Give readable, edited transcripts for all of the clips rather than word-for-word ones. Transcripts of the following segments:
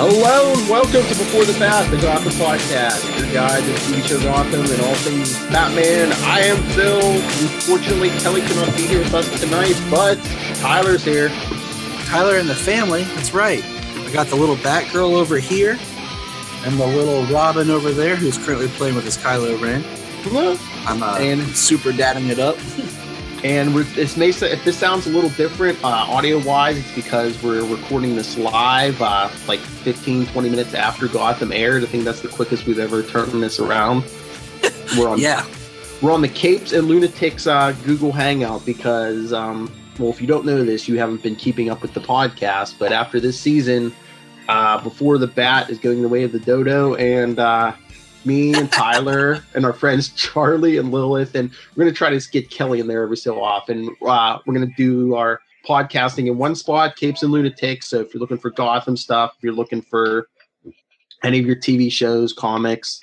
Hello and welcome to Before the Bat, the Gotham podcast. Your guide to TV show Gotham and all things Batman. I am Phil. Unfortunately, Kelly cannot be here with us tonight, but Tyler's here. Tyler and the family, that's right. I got the little Batgirl over here and the little Robin over there who's currently playing with his Kylo Ren. Hello. I'm super dadding it up. And it's nice that if this sounds a little different audio-wise, it's because we're recording this live like 15, 20 minutes after Gotham aired. I think that's the quickest we've ever turned this around. We're on the Capes and Lunatics Google Hangout because, well, if you don't know this, you haven't been keeping up with the podcast. But after this season, Before the Bat is going the way of the dodo, and me and Tyler and our friends Charlie and Lilith, and we're going to try to get Kelly in there every so often. We're going to do our podcasting in one spot, Capes and Lunatics. So if you're looking for Gotham stuff, if you're looking for any of your TV shows, comics,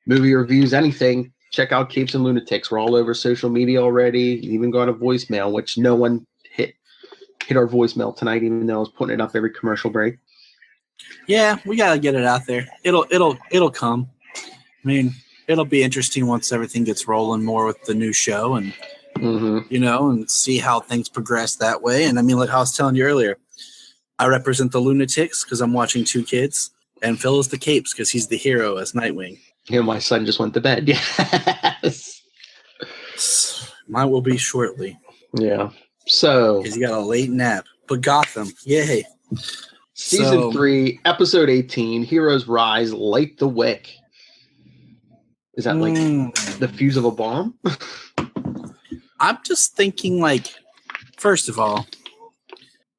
movie reviews, anything, check out Capes and Lunatics. We're all over social media already. You even got a voicemail, which no one hit our voicemail tonight, even though I was putting it up every commercial break. Yeah, we got to get it out there. It'll come. I mean, it'll be interesting once everything gets rolling more with the new show and, and see how things progress that way. And I mean, like I was telling you earlier, I represent the Lunatics because I'm watching two kids, and Phil is the Capes because he's the hero as Nightwing. Yeah, my son just went to bed. Yes. Mine will be shortly. Yeah. So. Because he got a late nap. But Gotham, yay. Season 3, Episode 18, Heroes Rise, Light the Wick. Is that like the fuse of a bomb? I'm just thinking, like, first of all,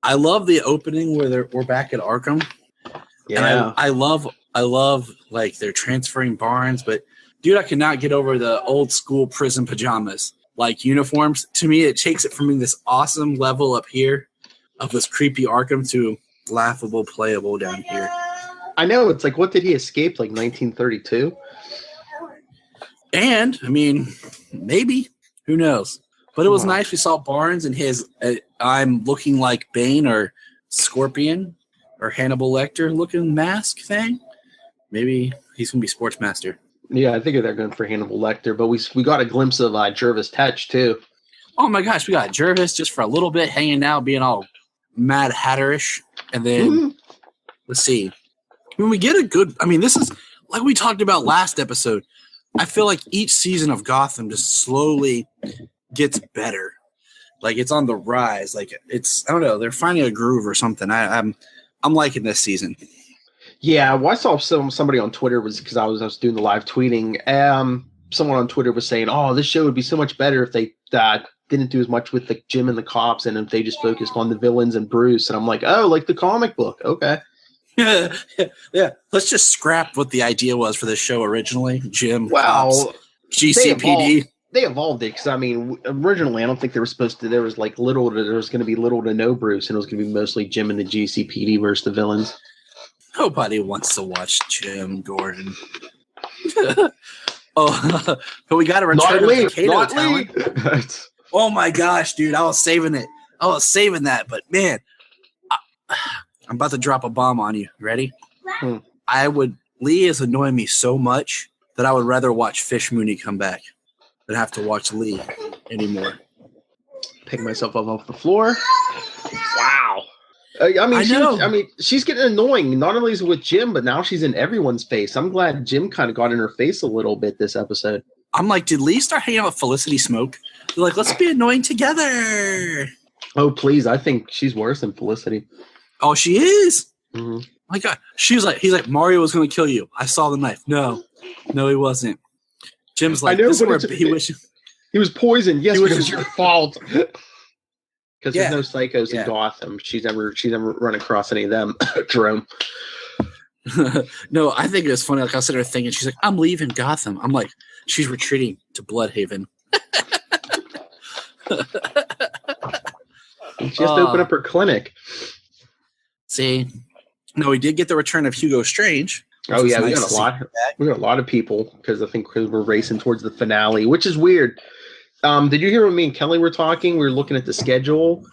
I love the opening where we're back at Arkham. Yeah, and I love like they're transferring Barnes, but dude, I cannot get over the old school prison pajamas like uniforms. To me, it takes it from being this awesome level up here of this creepy Arkham to laughable, playable down here. I know, it's like, what did he escape? Like 1932? And, I mean, maybe. Who knows? But it was nice. We saw Barnes and his I'm looking like Bane or Scorpion or Hannibal Lecter looking mask thing. Maybe he's going to be Sportsmaster. Yeah, I think they're going for Hannibal Lecter. But we got a glimpse of Jervis Tetch, too. Oh, my gosh. We got Jervis just for a little bit hanging out, being all Mad Hatterish. And then, let's see. When we get a good – I mean, this is – like we talked about last episode – I feel like each season of Gotham just slowly gets better. Like it's on the rise. Like it's, I don't know, they're finding a groove or something. I'm liking this season. Yeah, well, I saw somebody on Twitter was because I was doing the live tweeting. Someone on Twitter was saying, "Oh, this show would be so much better if they didn't do as much with the Jim and the cops, and if they just focused on the villains and Bruce." And I'm like, "Oh, like the comic book, okay." Yeah. Let's just scrap what the idea was for this show originally. Jim, well, cops, GCPD. They evolved it because I mean, originally I don't think they were supposed to. There was going to be little to no Bruce, and it was going to be mostly Jim and the GCPD versus the villains. Nobody wants to watch Jim Gordon. But we got to return to Kato talent. Oh my gosh, dude! I was saving that, but man. I'm about to drop a bomb on you. Ready? Lee is annoying me so much that I would rather watch Fish Mooney come back than have to watch Lee anymore. Pick myself up off the floor. Wow. I mean, she's getting annoying. Not only is it with Jim, but now she's in everyone's face. I'm glad Jim kind of got in her face a little bit this episode. I'm like, did Lee start hanging out with Felicity Smoke? They're like, let's be annoying together. Oh, please. I think she's worse than Felicity. Oh, she is? Mm-hmm. My God. He's like, Mario was going to kill you. I saw the knife. No, he wasn't. Jim's like, he was poisoned. Yes, but it was your fault. Because there's no psychos in Gotham. She's never run across any of them, Jerome. No, I think it's funny. Like I was sitting there thinking, she's like, I'm leaving Gotham. I'm like, she's retreating to Bloodhaven. She has to open up her clinic. See, no, we did get the return of Hugo Strange. Oh yeah, we got a lot. We got a lot of people because we're racing towards the finale, which is weird. Did you hear when me and Kelly were talking? We were looking at the schedule.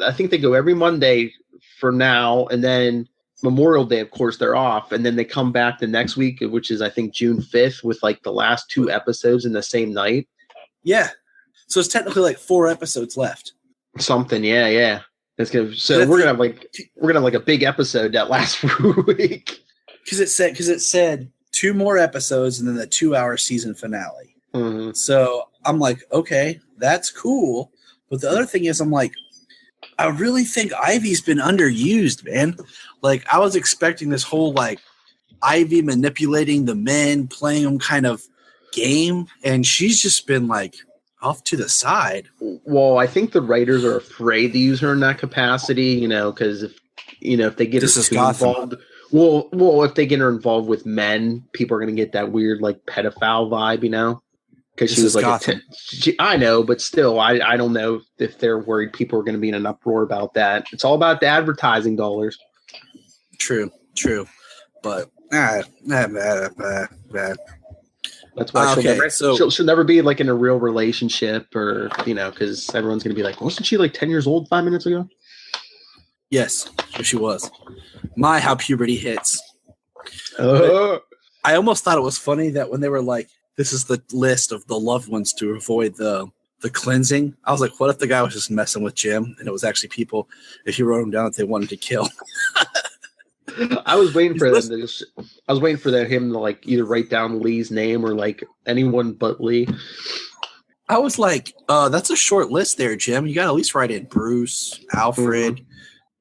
I think they go every Monday for now, and then Memorial Day, of course, they're off, and then they come back the next week, which is I think June 5th, with like the last 2 episodes in the same night. Yeah, so it's technically like 4 episodes left. Something, yeah. It's gonna. So we're gonna have like a big episode that last week. Because it said 2 more episodes and then the 2-hour season finale. Mm-hmm. So I'm like, okay, that's cool. But the other thing is, I'm like, I really think Ivy's been underused, man. Like, I was expecting this whole, like, Ivy manipulating the men, playing them kind of game, and she's just been, like, off to the side. Well, I think the writers are afraid to use her in that capacity, because if they get her too involved, well, if they get her involved with men, people are going to get that weird, like, pedophile vibe, because she was like, I know, but still, I don't know if they're worried people are going to be in an uproar about that. It's all about the advertising dollars. True, but that's why she'll never be like in a real relationship, or because everyone's going to be like, wasn't she like 10 years old 5 minutes ago? Yes, she was. My, how puberty hits. I almost thought it was funny that when they were like, this is the list of the loved ones to avoid the cleansing. I was like, what if the guy was just messing with Jim and it was actually people, if he wrote them down, that they wanted to kill? I was waiting for him to like either write down Lee's name or like anyone but Lee. I was like, that's a short list there, Jim. You got to at least write in Bruce, Alfred,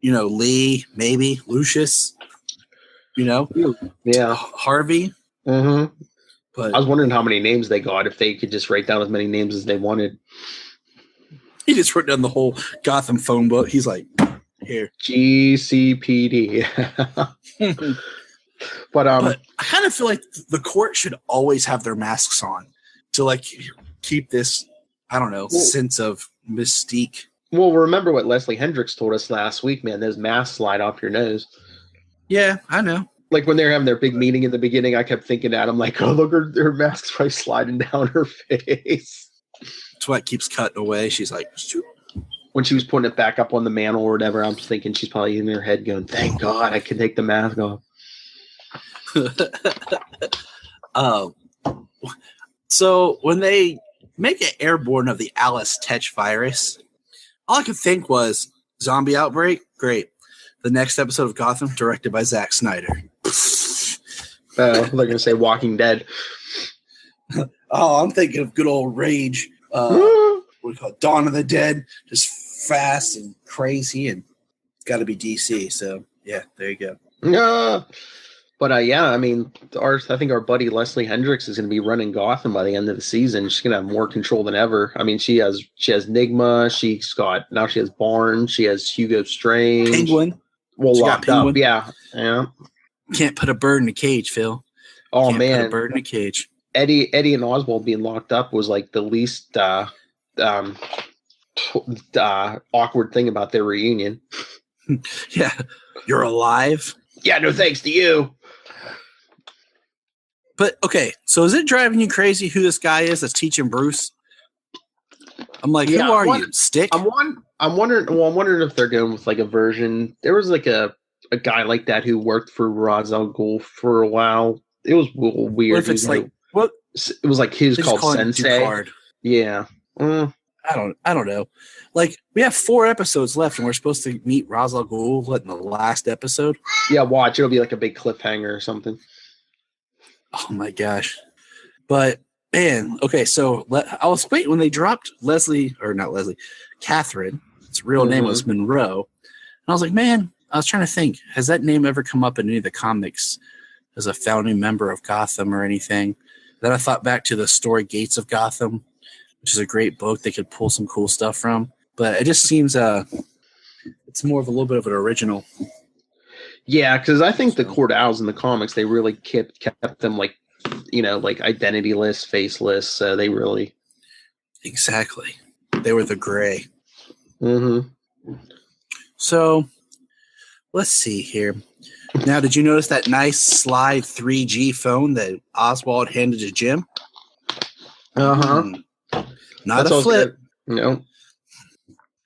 Lee, maybe Lucius, Harvey. Mm-hmm. But I was wondering how many names they got, if they could just write down as many names as they wanted. He just wrote down the whole Gotham phone book. He's like, here. GCPD. But I kind of feel like the court should always have their masks on to like keep this, I don't know, sense of mystique. Well, remember what Leslie Hendricks told us last week, man. Those masks slide off your nose. Yeah, I know. Like when they're having their big meeting in the beginning, I kept thinking that. I'm like, oh, look, her mask's probably sliding down her face. That's why it keeps cutting away. She's like, shoot. When she was putting it back up on the mantle or whatever, I'm thinking she's probably in her head going, thank God I can take the mask off. So when they make it airborne of the Alice Tetch virus, all I could think was zombie outbreak. Great. The next episode of Gotham, directed by Zack Snyder. They're going to say Walking Dead. I'm thinking of good old Rage. What do we call it? Dawn of the Dead. Just fast and crazy, and it's got to be DC. So, yeah, there you go. But, I mean, I think our buddy Leslie Hendricks is going to be running Gotham by the end of the season. She's going to have more control than ever. I mean, she has Nigma. She has Barnes. She has Hugo Strange. Penguin. Well, locked up. Yeah. Can't put a bird in a cage, Phil. Oh, man. Put a bird in a cage. Eddie and Oswald being locked up was like the least awkward thing about their reunion. Yeah. You're alive? Yeah, no thanks to you. But, okay, so is it driving you crazy who this guy is that's teaching Bruce? I'm like, who are you? Stick? I'm wondering if they're going with like a version. There was like a guy like that who worked for Ra's al Ghul for a while. It was a little weird. What if it's like what? It was like his called Sensei. Yeah. I don't know. Like, we have 4 episodes left, and we're supposed to meet Ra's al Ghul in the last episode. Yeah, watch. It'll be like a big cliffhanger or something. Oh my gosh! But man, okay. So I was waiting when they dropped Catherine. Its real name was Monroe, and I was like, man, I was trying to think, has that name ever come up in any of the comics as a founding member of Gotham or anything? Then I thought back to the story Gates of Gotham, which is a great book they could pull some cool stuff from. But it just seems it's more of a little bit of an original. Yeah, because I think the Court Owls in the comics, they really kept them like, like identityless, faceless. So they really. Exactly. They were the gray. Mm-hmm. So let's see here. Now, did you notice that nice slide 3G phone that Oswald handed to Jim? Uh-huh. Not a flip. No.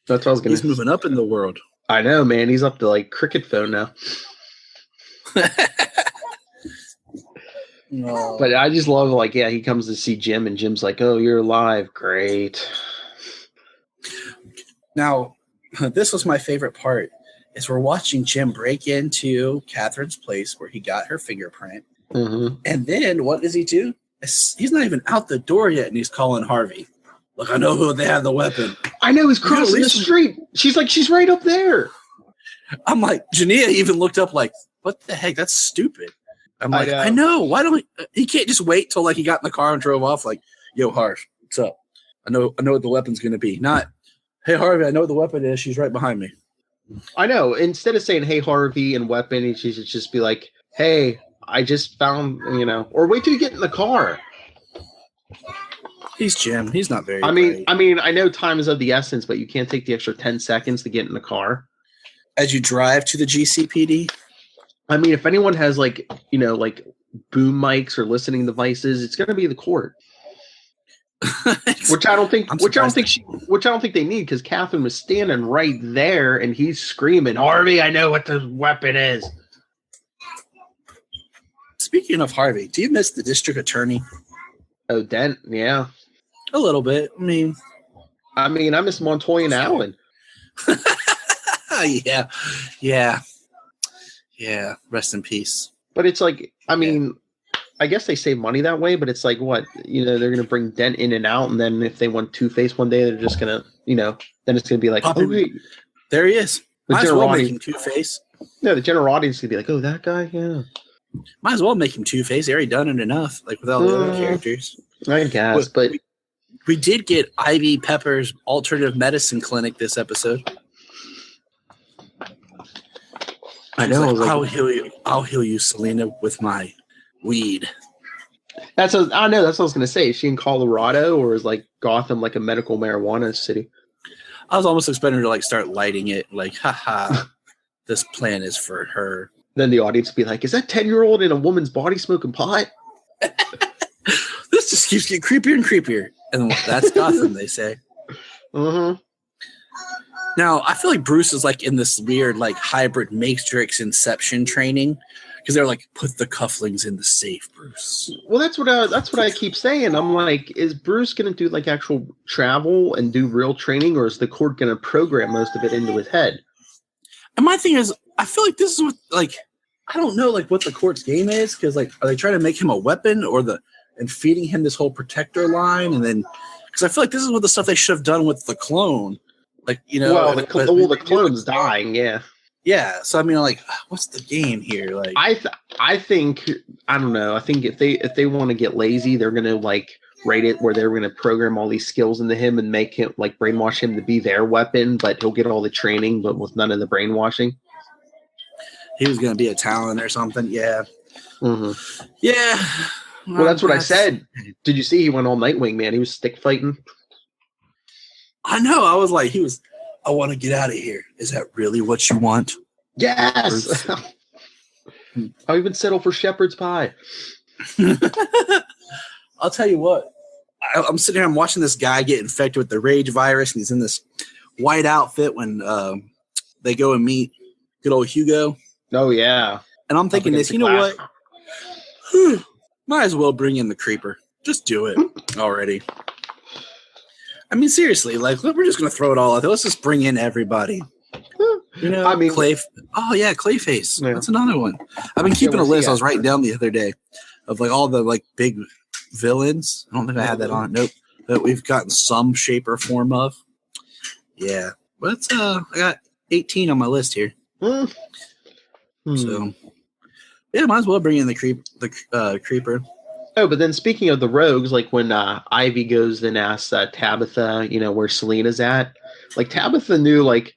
That's what I was going to He's moving up in the world. I know, man. He's up to like cricket phone now. No. But I just love, like, yeah, he comes to see Jim, and Jim's like, "Oh, you're alive, great." Now, this was my favorite part. Is we're watching Jim break into Catherine's place where he got her fingerprint, and then what does he do? He's not even out the door yet, and he's calling Harvey. Look, I know who they have the weapon. I know, he's crossing the street. She's right up there. I'm like, Jania even looked up like, what the heck? That's stupid. I'm like, I know. Why don't he can't just wait till like he got in the car and drove off? Like, yo, Harv, what's up? I know what the weapon's gonna be. Not, hey Harvey, I know what the weapon is. She's right behind me. I know. Instead of saying, "Hey Harvey" and weapon, she should just be like, "Hey, I just found," or wait till you get in the car. He's Jim. He's not very. I mean, I know time is of the essence, but you can't take the extra 10 seconds to get in the car as you drive to the GCPD. I mean, if anyone has like boom mics or listening devices, it's going to be the court. Which I don't think they need, because Catherine was standing right there and he's screaming, "Harvey, I know what the weapon is." Speaking of Harvey, do you miss the district attorney? Oh, Dent, yeah. A little bit. I mean, I miss Montoya and Allen. Yeah. Rest in peace. But it's like, I guess they save money that way, but it's like, what, they're going to bring Dent in and out, and then if they want Two-Face one day, they're just going to, then it's going to be like, oh, wait. There he is. Might as well make him Two-Face. Yeah, the general audience is going to be like, oh, that guy, yeah. Might as well make him Two-Face. They already done it enough, like with all the other characters. I guess, but we did get Ivy Pepper's alternative medicine clinic this episode. I know. Like, I'll heal you, Selena, with my weed. That's what I was going to say. Is she in Colorado, or is like Gotham like a medical marijuana city? I was almost expecting her to like start lighting it, like, haha, this plan is for her. Then the audience would be like, is that 10-year-old in a woman's body smoking pot? This just keeps getting creepier and creepier. And that's Gotham, they say. Mm-hmm. Now, I feel like Bruce is like in this weird like hybrid Matrix Inception training, because they're like, put the cufflinks in the safe, Bruce. Well, that's what I keep saying. I'm like, is Bruce going to do like actual travel and do real training, or is the court going to program most of it into his head? And my thing is, I feel like this is what, like, I don't know like what the court's game is, because like, are they trying to make him a weapon, and feeding him this whole protector line, and then because I feel like this is what the stuff they should have done with the clone. Like, well, the clone's dying, yeah. Yeah, so I mean, like, what's the game here? Like, I think, I don't know. I think if they want to get lazy, they're gonna like write it where they're gonna program all these skills into him and make him like brainwash him to be their weapon, but he'll get all the training, but with none of the brainwashing. He was gonna be a Talon or something, yeah. Mm-hmm. Yeah. Well, that's what I said. Did you see he went all Nightwing, man? He was stick fighting. I know. I was like, I want to get out of here. Is that really what you want? Yes. I'll even settle for shepherd's pie. I'll tell you what. I'm sitting here, I'm watching this guy get infected with the rage virus, and he's in this white outfit when they go and meet good old Hugo. Oh, yeah. And I'm thinking this, you know what? Might as well bring in the creeper. Just do it already. I mean, seriously, like, we're just going to throw it all out there. Let's just bring in everybody. Clay. Oh, yeah, Clayface. Yeah. That's another one. I've been keeping a list. I was writing down the other day of, like, all the, like, big villains. I don't think I had that on. Nope. That we've gotten some shape or form of. Yeah. But I got 18 on my list here. So, yeah, might as well bring in the creeper. Oh, but then speaking of the rogues, like when Ivy goes and asks Tabitha, where Selena's at, like Tabitha knew, like,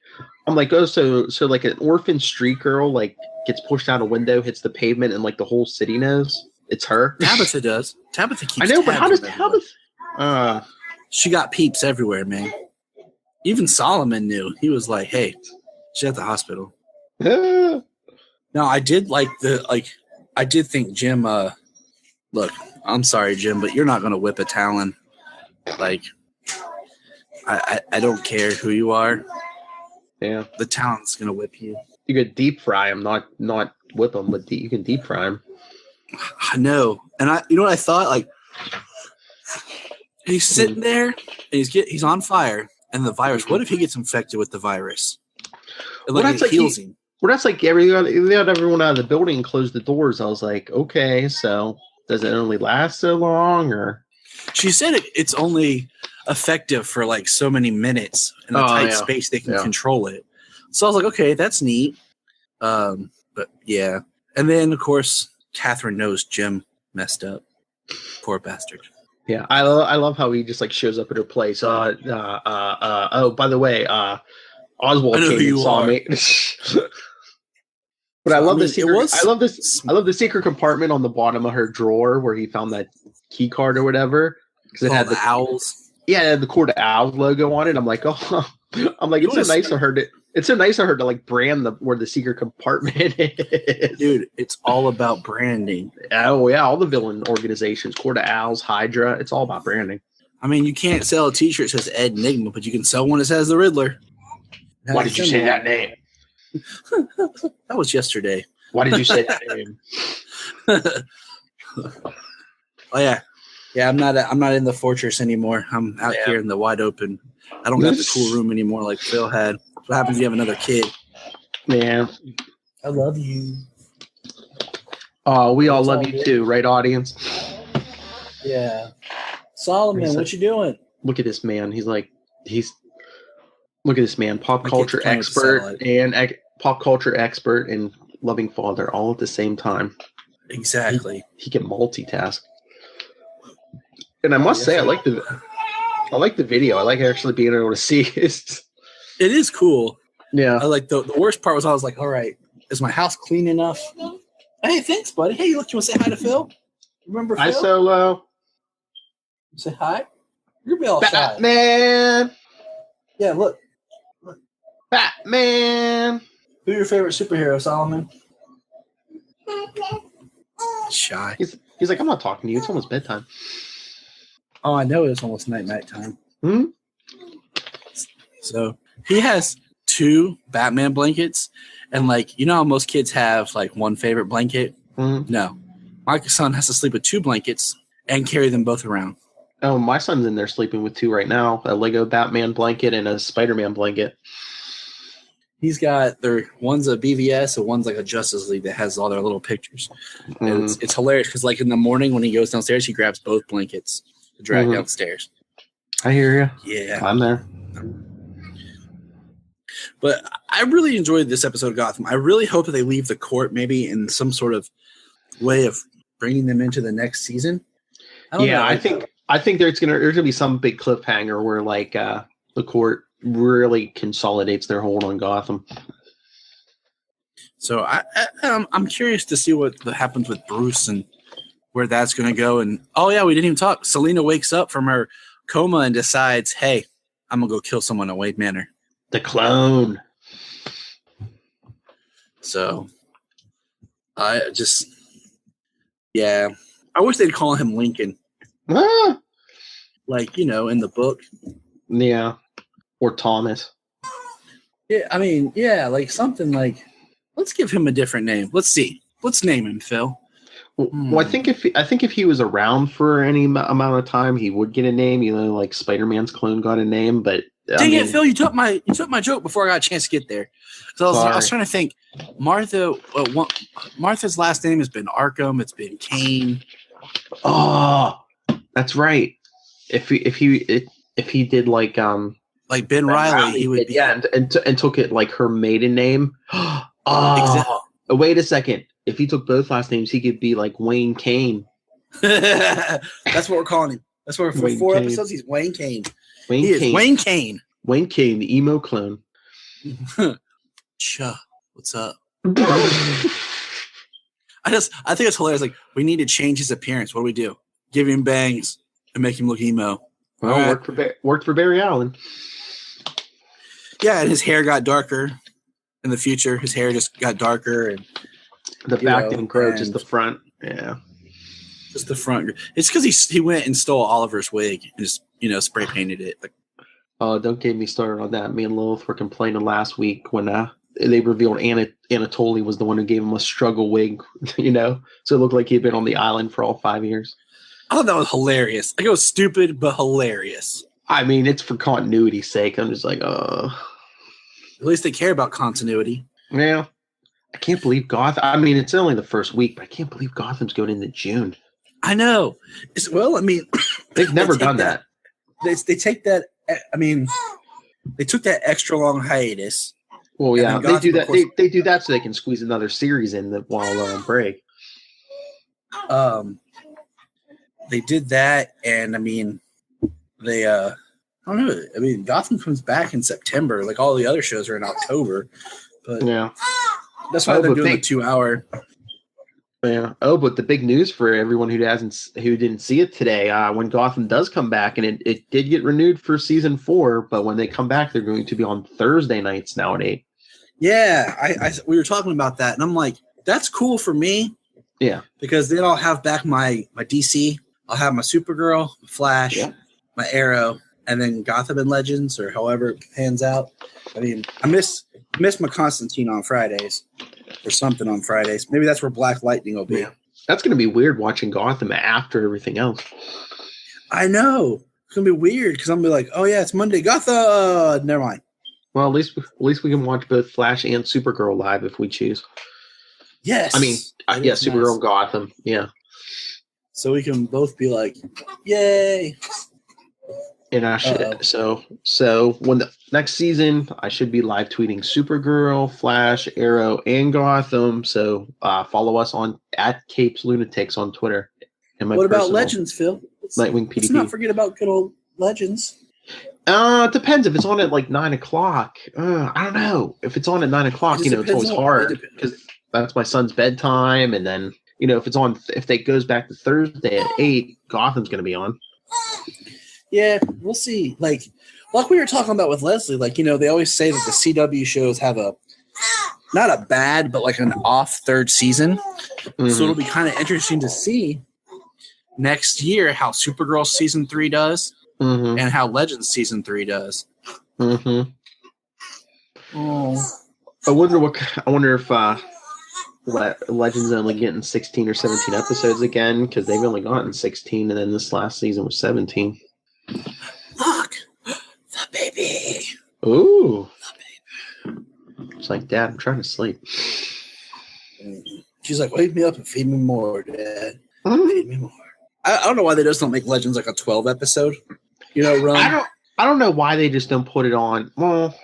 I'm like, oh, so like an orphan street girl, like, gets pushed out a window, hits the pavement, and like the whole city knows it's her. Tabitha does. Tabitha keeps. I know, but how does Tabitha? She got peeps everywhere, man. Even Solomon knew. He was like, hey, she's at the hospital. No, I did like I did think Jim, look, I'm sorry, Jim, but you're not going to whip a Talon. Like, I don't care who you are. Yeah. The Talon's going to whip you. You could deep fry him, not whip them, but you can deep fry them. I know. And you know what I thought? Like, he's sitting there and he's on fire, and the virus. What if he gets infected with the virus? And like, it heals him. Well, that's like they got everyone out of the building and closed the doors. I was like, okay, so does it only last so long? Or she said it's only effective for like so many minutes in a tight space they can control it. So I was like, okay, that's neat. But yeah, and then of course Catherine knows Jim messed up. Poor bastard. Yeah, I love how he just like shows up at her place. Oh, by the way, Oswald came and saw me. But I love this. I love the secret compartment on the bottom of her drawer where he found that key card or whatever because it had the owls. Yeah, it had the Court of Owls logo on it. I'm like, oh, it's so nice of her to. It's so nice of her to like brand where the secret compartment is. Dude, it's all about branding. Oh yeah, all the villain organizations, Court of Owls, Hydra, it's all about branding. I mean, you can't sell a T-shirt that says Ed Enigma, but you can sell one that says the Riddler. Why did you say that name? That was yesterday. Why did you say that name? Oh yeah. I'm not in the fortress anymore. I'm out here in the wide open. I don't got the cool room anymore like Phil had. What happens if you have another kid? Man, I love you. Oh, we all love you too, right, audience? Yeah. Solomon, what you doing? Look at this man. Look at this man, pop culture expert and loving father all at the same time. Exactly. He can multitask. And I must say, I like the video. I like actually being able to see it. It is cool. Yeah. I like the worst part was I was like, all right, is my house clean enough? Hey, thanks, buddy. Hey, look, you want to say hi to Phil? Remember Phil? Hi, Solo. Say hi. You're be all Batman. Shy. Yeah, look. Batman. Who's your favorite superhero, Solomon? Shy. He's like, I'm not talking to you. It's almost bedtime. Oh, I know it's almost night time. Hmm? So he has 2 Batman blankets, and like, you know how most kids have like one favorite blanket? Mm-hmm. No. My son has to sleep with 2 blankets and carry them both around. Oh, my son's in there sleeping with 2 right now, a Lego Batman blanket and a Spider-Man blanket. He's got one's a BVS and one's like a Justice League that has all their little pictures. Mm-hmm. And it's hilarious because like in the morning when he goes downstairs, he grabs both blankets to drag downstairs. I hear you. Yeah. I'm there. But I really enjoyed this episode of Gotham. I really hope that they leave the court maybe in some sort of way of bringing them into the next season. I don't know. I think there's gonna be some big cliffhanger where like the court really consolidates their hold on Gotham. So I'm curious to see what happens with Bruce and where that's going to go. And oh yeah, we didn't even talk. Selena wakes up from her coma and decides, hey, I'm gonna go kill someone at Wayne Manor. The clone. So I wish they'd call him Lincoln. Ah! Like, you know, in the book. Yeah. Or Thomas. Yeah, I mean, yeah, like something like, let's give him a different name. Let's see. Let's name him, Phil. Well, I think if he was around for any amount of time, he would get a name. You know, like Spider-Man's clone got a name, but dang it, Phil! You took my joke before I got a chance to get there. So I was trying to think. Martha's last name has been Arkham. It's been Kane. Oh, that's right. If he did like Ben Riley, he would be, and took it like her maiden name. Exactly. Wait a second. If he took both last names, he could be like Wayne Kane. That's what we're calling him. That's what for 4 episodes. He's Wayne Kane. Wayne Kane. Wayne Kane, the emo clone. Cha, what's up? I think it's hilarious. Like, we need to change his appearance. What do we do? Give him bangs and make him look emo. Well, worked for Barry Allen. Yeah, and his hair got darker in the future. His hair just got darker, and the back didn't grow, just the front. Yeah, just the front. It's because he went and stole Oliver's wig and just spray painted it. Like, oh, don't get me started on that. Me and Lilith were complaining last week when they revealed Anatoly was the one who gave him a struggle wig, so it looked like he'd been on the island for all 5 years. I thought that was hilarious. Like, it was stupid but hilarious. I mean, it's for continuity's sake. I'm just like, At least they care about continuity. Yeah. I can't believe Gotham. I mean, it's only the first week, but I can't believe Gotham's going into June. I know. They've never done that. They take that. I mean, they took that extra long hiatus. Well, yeah, they do that. They do that so they can squeeze another series in while on break. They did that, and I mean, they I don't know. I mean, Gotham comes back in September. Like all the other shows are in October, but yeah, that's why they're doing a 2-hour. Yeah. Oh, but the big news for everyone who didn't see it today, when Gotham does come back, and it did get renewed for season 4, but when they come back, they're going to be on Thursday nights now at 8. Yeah, we were talking about that, and I'm like, that's cool for me. Yeah, because then I'll have back my DC. I'll have my Supergirl, my Flash, my Arrow, and then Gotham and Legends, or however it pans out. I mean, I miss my Constantine on Fridays, or something on Fridays. Maybe that's where Black Lightning will be. Yeah. That's going to be weird watching Gotham after everything else. I know. It's going to be weird because I'm going to be like, oh, yeah, it's Monday. Gotham! Never mind. Well, at least we can watch both Flash and Supergirl live if we choose. Yes. I mean, Supergirl and Gotham. Yeah. So we can both be like, yay. And I should, so when the next season, I should be live tweeting Supergirl, Flash, Arrow, and Gotham. So follow us on @CapesLunatics on Twitter. And what about Legends, Phil? Nightwing PDP. Let's not forget about good old Legends. It depends. If it's on at like 9 o'clock, I don't know. If it's on at 9 o'clock, it's always hard because that's my son's bedtime. And then, if it goes back to Thursday at 8, Gotham's going to be on. Yeah, we'll see. Like we were talking about with Leslie, they always say that the CW shows have not a bad, but like an off third season. Mm-hmm. So it'll be kind of interesting to see next year how Supergirl season 3 does. Mm-hmm. And how Legends season 3 does. Mm-hmm. Oh, I wonder if Legends only getting 16 or 17 episodes again, because they've only gotten 16, and then this last season was 17. Look, the baby. Ooh, the baby. It's like, Dad, I'm trying to sleep. She's like, wake me up and feed me more, Dad. Feed me more. I don't know why they just don't make Legends like a 12 episode. Run. I don't know why they just don't put it on. Well,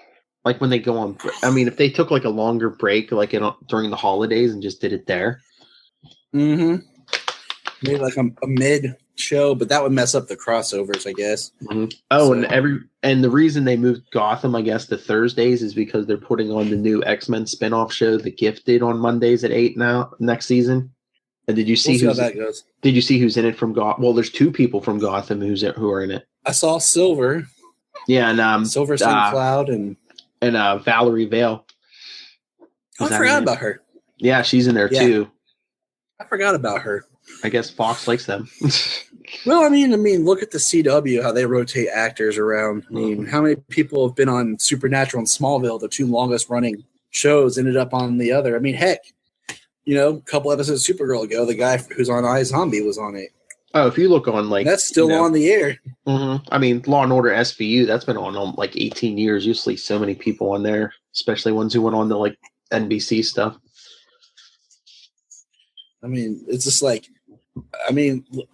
like when they go on. I mean, if they took like a longer break, like during the holidays, and just did it there. Mm-hmm. Maybe like a mid show, but that would mess up the crossovers, I guess. Mm-hmm. Oh, so. and the reason they moved Gotham, I guess, to Thursdays is because they're putting on the new X-Men spinoff show, The Gifted, on Mondays at 8 now next season. And did you see how that goes? Did you see who's in it from Gotham? Well, there's 2 people from Gotham who are in it. I saw Silver. Yeah, and Silver St. Cloud and Valerie Vale. I forgot about her. Yeah, she's in there too. I forgot about her. I guess Fox likes them. Well, I mean, look at the CW, how they rotate actors around. I mean, how many people have been on Supernatural and Smallville, the 2 longest running shows, ended up on the other? I mean, heck, a couple episodes of Supergirl ago, the guy who's on iZombie was on it. Oh, if you look on that's still on the air. Mm-hmm. I mean, Law and Order SVU, that's been on like 18 years. You see so many people on there, especially ones who went on to like NBC stuff. I mean, it's just like,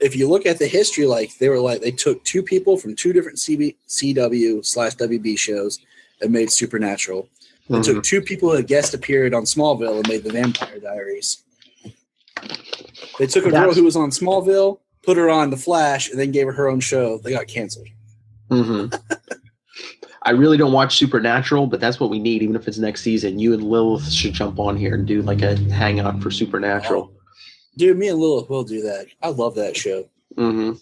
if you look at the history, they took 2 people from 2 different CW/WB shows and made Supernatural. They took 2 people who had guest appeared on Smallville and made the Vampire Diaries. They took a girl who was on Smallville, put her on The Flash, and then gave her own show. They got canceled. Mm-hmm. I really don't watch Supernatural, but that's what we need. Even if it's next season, you and Lilith should jump on here and do like a hangout for Supernatural. Dude, me and Lilith will do that. I love that show. Mm-hmm.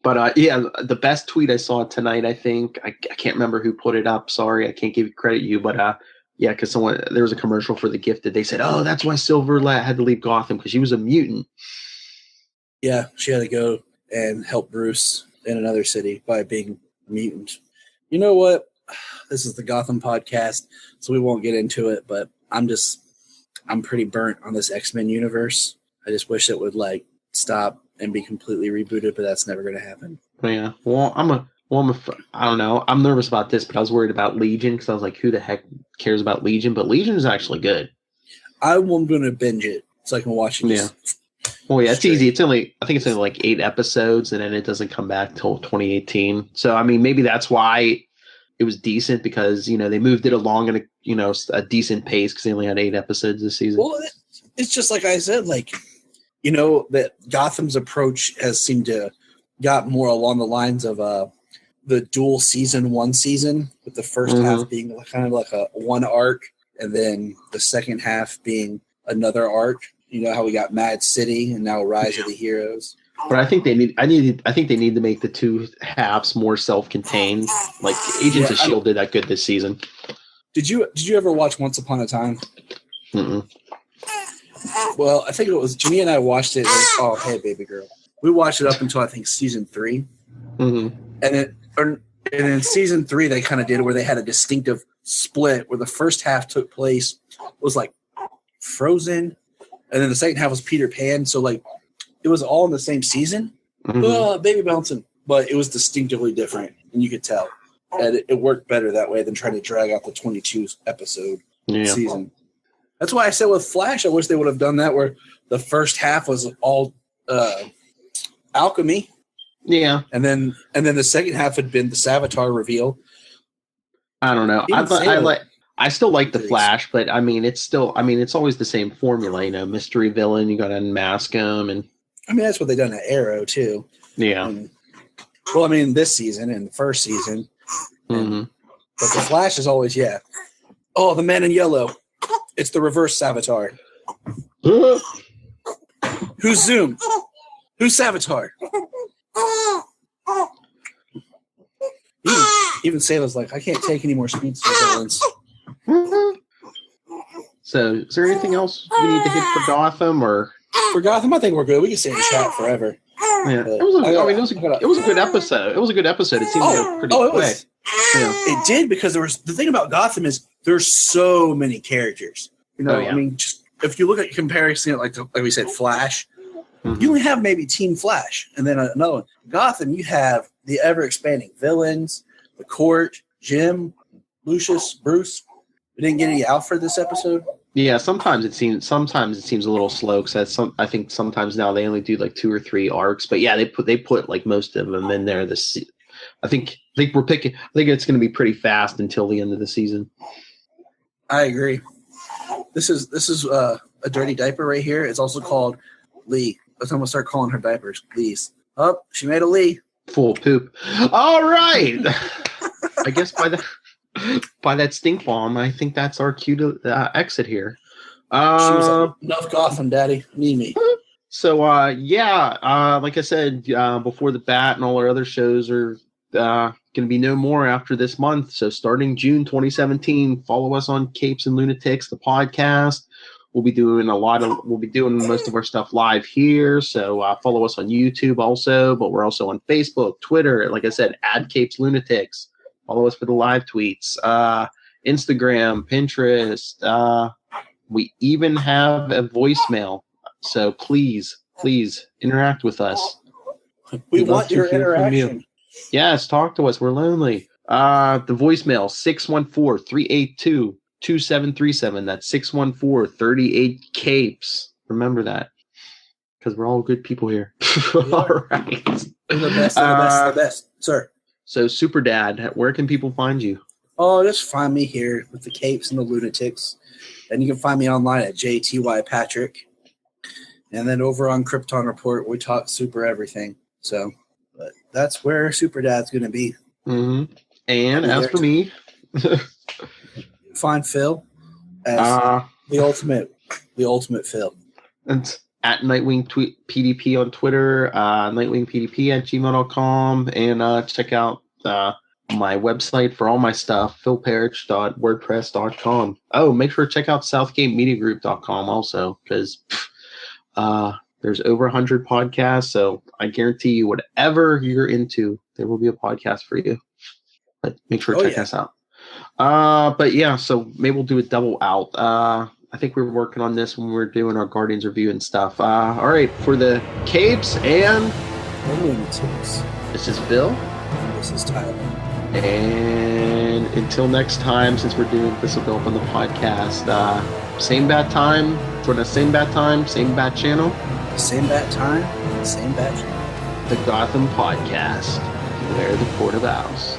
But the best tweet I saw tonight, I think, I can't remember who put it up. Sorry, I can't give you credit, but because there was a commercial for The Gifted. They said, oh, that's why Silver had to leave Gotham, because she was a mutant. Yeah, she had to go and help Bruce in another city by being a mutant. You know what? this is the Gotham podcast, so we won't get into it, but I'm pretty burnt on this X-Men universe. I just wish it would like stop and be completely rebooted, but that's never going to happen. Yeah. Well, I don't know. I'm nervous about this, but I was worried about Legion because I was like, who the heck cares about Legion? But Legion is actually good. I'm going to binge it so I can watch it. Yeah. Well, yeah, it's easy. I think it's only like 8 episodes, and then it doesn't come back till 2018. So, I mean, maybe that's why it was decent because, they moved it along at a decent pace because they only had 8 episodes this season. Well, it's just like I said, like, that Gotham's approach has seemed to got more along the lines of the dual season, one season, with the first half being kind of like a one arc, and then the second half being another arc. You know how we got Mad City and now Rise of the Heroes. But I think they need to make the 2 halves more self-contained. Like Agents of S.H.I.E.L.D. did that good this season. Did you ever watch Once Upon a Time? Mm-mm. Well, I think it was Jimmy and I watched it. Oh, hey, baby girl. We watched it up until I think season 3, and in season 3 they kind of did where they had a distinctive split where the first half took place was like Frozen, and then the second half was Peter Pan. So like it was all in the same season. Baby bouncing, but it was distinctively different, and you could tell, and it worked better that way than trying to drag out the 22 episode season. That's why I said with Flash, I wish they would have done that where the first half was all alchemy. Yeah. And then the second half had been the Savitar reveal. I don't know. I still like the Flash, but I mean it's always the same formula, mystery villain, you got to unmask him, and I mean that's what they done at Arrow too. Yeah. This season and the first season. But the Flash is always oh, the man in yellow. It's the reverse Savitar. Who's Zoom? Who's Savitar? Even Sailor's like, I can't take any more speedster villains. So, is there anything else we need to hit for Gotham, or for Gotham? I think we're good. We can stay in chat forever. Yeah, it was a good episode. It was a good episode. It seemed to go pretty quick. It did, because the thing about Gotham is there's so many characters. I mean, just if you look at comparison, like we said, Flash, you only have maybe Team Flash, and then another one. Gotham, you have the ever-expanding villains, the Court, Jim, Lucius, Bruce. We didn't get any Alfred this episode. Yeah, sometimes it seems a little slow because I think sometimes now they only do like 2 or 3 arcs. But yeah, they put like most of them in there. I think it's going to be pretty fast until the end of the season. I agree. This is a dirty diaper right here. It's also called Lee. I'm gonna start calling her diapers Lee's. Oh, she made a Lee. Full of poop. All right. I guess by that stink bomb, I think that's our cue to exit here. She was like, enough Gotham, Daddy. Me. So like I said, Before the Bat and all our other shows are going to be no more after this month. So starting June 2017, follow us on Capes and Lunatics, the podcast. We'll be doing most of our stuff live here. So follow us on YouTube also, but we're also on Facebook, Twitter. Like I said, @Capes Lunatics. Follow us for the live tweets. Instagram, Pinterest. We even have a voicemail. So please interact with us. We want your interaction. Yes, talk to us. We're lonely. The voicemail, 614-382-2737. That's 614-38-CAPES. Remember that. Because we're all good people here. All right. We're the best, sir. So, Super Dad, where can people find you? Oh, just find me here with the Capes and the Lunatics. And you can find me online at JTY Patrick. And then over on Krypton Report, we talk super everything. So, but that's where Super Dad's going to be. Mm-hmm. And as for me, find Phil as the ultimate Phil. And at Nightwing PDP on Twitter, nightwingpdp@gmail.com, and check out my website for all my stuff, philparrish.wordpress.com. Oh, make sure to check out southgatemediagroup.com also, because there's over 100 podcasts, so I guarantee you whatever you're into, there will be a podcast for you. But make sure to check us out. But yeah, so maybe we'll do a double out. I think we were working on this when we were doing our Guardians review and stuff. All right, for the Capes and The Lunatics. this is Bill. This is Tyler. And until next time, since we're doing this will go up on the podcast, same bat time, sort of same bat time, same bat channel. Same bat time, same bat channel. The Gotham Podcast, where the court of owls.